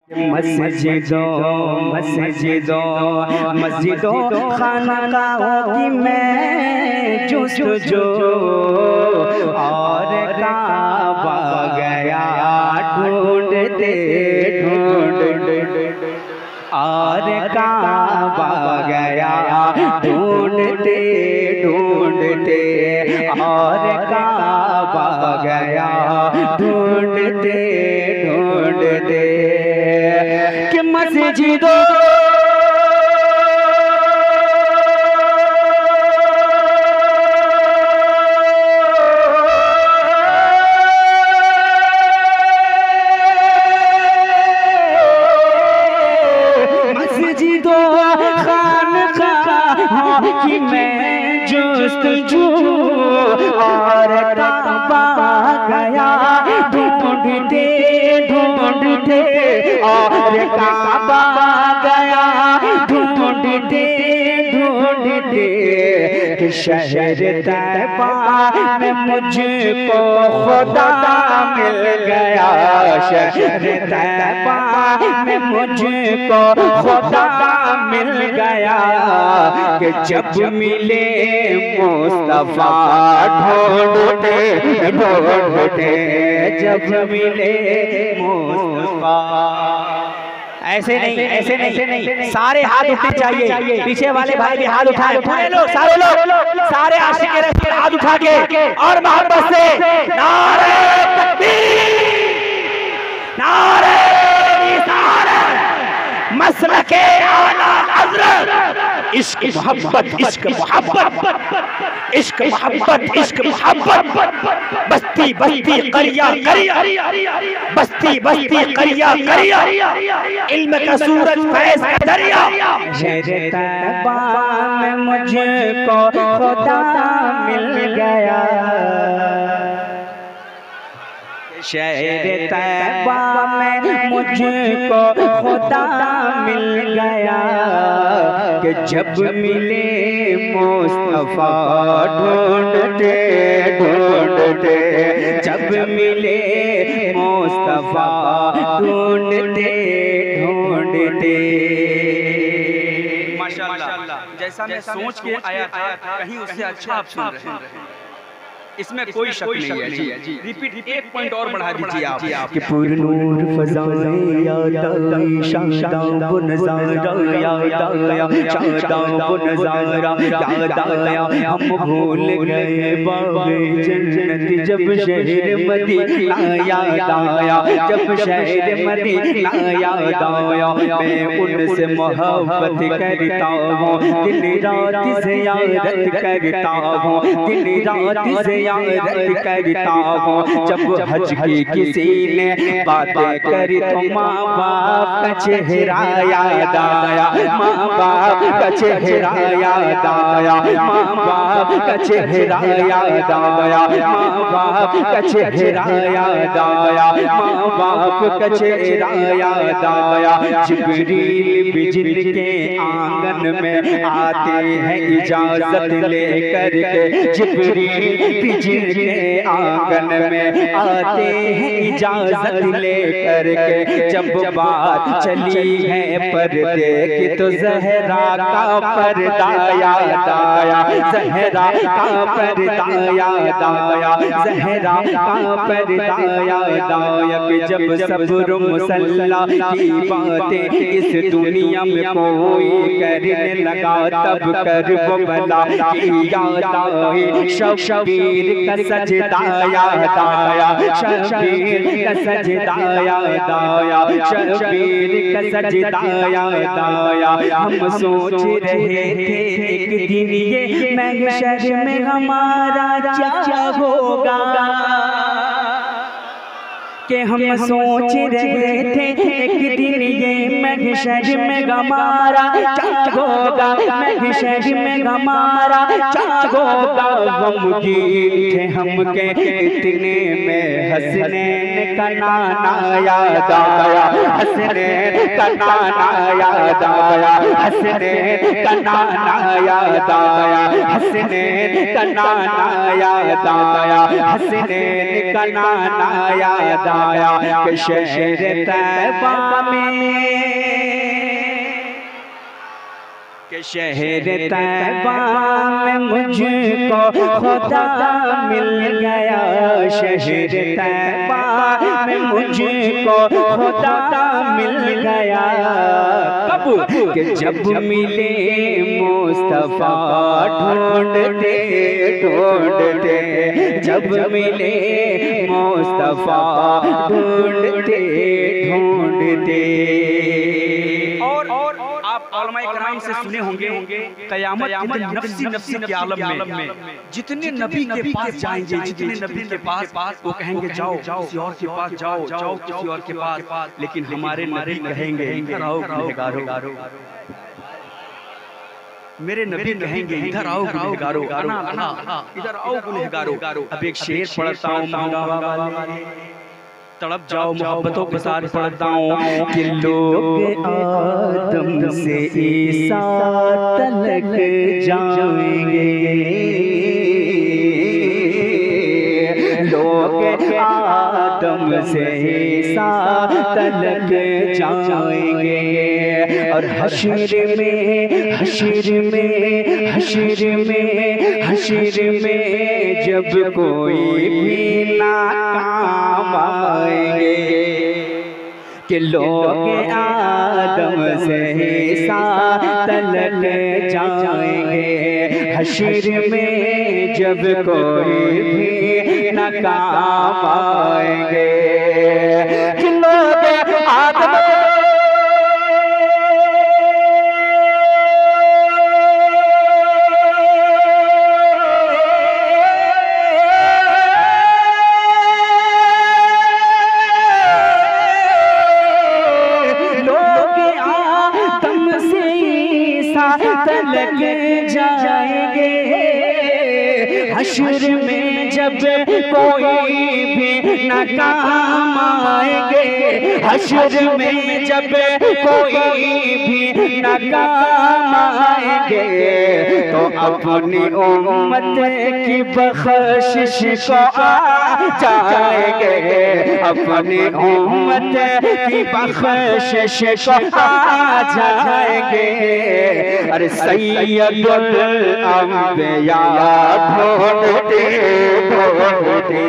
मस्जिदों खानकाहों की मैं जुस्तजू और काबा गया ढूंढते और काबा गया ढूंढते और काबा गया ढूंढते कि मस्जिदों खानकाहों की मैं जुस्तजू और काबा गया ढूंढते और काबा गया ढूंढते कि शहर तैबा में मुझको खुदा मिल गया। शहर तैबा में मुझको खुदा मिल गया कि जब मिले मुस्तफा ढूंढते जब मिले मुस्तफा। ऐसे नहीं, सारे हाथ उठने चाहिए। पीछे वाले भाई भी हाथ उठाए, पूरे लोग, सारे लोग, सारे आशिक रसूल हाथ उठा के और मोहब्बत से नारे तकबीर, नारे रिसालत, मसलके आला हज़रत, इश्क मोहब्बत, इश्क मोहब्बत, इश्क मोहब्बत, इश्क मोहब्बत, बस्ती बस्ती करिया करिया, बस्ती बस्ती करिया करिया, इल्म का सूरज फैज़ का दरिया। शहर तैबा में मुझको खुदा मिल गया। शहर तैबा में मुझको खुदा मिल गया कि जब मिले मुस्तफा ढूंढते जब मिले मुस्तफा ढूंढते माशाअल्लाह। जैसा मैं सोच के आया था कहीं उससे अच्छा आप सुन रहे हैं, इसमें कोई शक नहीं है जी। रिपीट एक पॉइंट और बढ़ा दीजिए आप कि पुरनूर फज़ाएं याद आई, शादाब नज़ारा याद आया, शादाब नज़ारा याद आया। हम भूल गए बाग़े जन्नत जब शहर मदीना याद आया, जब शहर मदीना याद आया। मैं उनसे मोहब्बत करता हूँ, दिन रात ज़ियारत करता हूँ, दिन रात ज़ियारत करता हूँ। जब हज की किसी ने बातें करी तो माँ बाप का चेहरा याद आया, माँ बाप का चेहरा याद आया, माँ बाप का चेहरा याद आया, माँ बाप का चेहरा याद आया, माँ बाप का चेहरा याद आया। जिब्रील भी जिनके आंगन में आते हैं इजाजत लेकर के, जिब्रील भी जिनके आंगन में आते हैं इजाजत लेकर के। जब बात चली है पर्दे की तो ज़हरा का पर्दा याद आया, ज़हरा का पर्दा याद आया, ज़हरा का पर्दा याद आया। कि जब सब्र मुसल्ला की बातें इस दुनिया में कोई करने लगा तब करब भला की याद आई। शबीर का सजदा याद आया, शबीर का सजदा याद आया, शबीर का सजदा याद आया। हम सोच रहे थे एक दिन ये महशर में हमारा क्या होगा, कि हम सोच रहे थे एक दिन ये महशर में गमारा जागोगा, महशर में गमारा जागोगा। गमगीन थे हम के इतने में हसनैन का नाना याद आया, हसनैन का नाना याद आया, हसनैन का नाना याद आया, हसनैन का नाना याद आया, हसनैन का नाना याद आया। कि शहर तैबा में, कि शहर तैबा में मुझको खुदा मिल गया, शहर तैबा में मुझको खुदा मिल गया। कब कि जब मिले मुस्तफा ढूंढते ढूंढते, जब मिले मुस्तफा ढूंढते ढूंढते। और आप उलमाए किराम से सुने होंगे क़यामत के दिन नफ्सी नफ्सी के आलम में जितने नबी के पास जाएंगे, जितने नबी के पास वो कहेंगे जाओ किसी और के पास जाओ, जाओ किसी और के पास, लेकिन हमारे नबी कहेंगे इधर आओ गुनहगारो, मेरे नबी कहेंगे इधर आओ गुनहगारो, इधर आओ गुनहगारो। अब एक शेर पढ़ता हूँ, तड़प जाओ मोहब्बतों के साथ पढ़ता हूँ कि लोग आदम से ईसा तलक जाएंगे, लोग आदम से ईसा तलक जाएंगे। और हश्र में हश्र में हश्र में हश्र में जब कोई भी ना काम आएंगे, कि लोग आदम से ईसा तलक जाएंगे। हश्र में जब कोई भी ना काम आएंगे, कि लोग आदम तलक जाएंगे। हश्र में जब कोई भी न काम आएंगे, हश्र में जब कोई भी न काम आएंगे, तो अपनी उम्मत की बख्शिश को आ जाएंगे, अपनी उम्मत की बख्शिश को आ जाएंगे। अरे सैयदुल अंबिया ढूंढते ढूंढते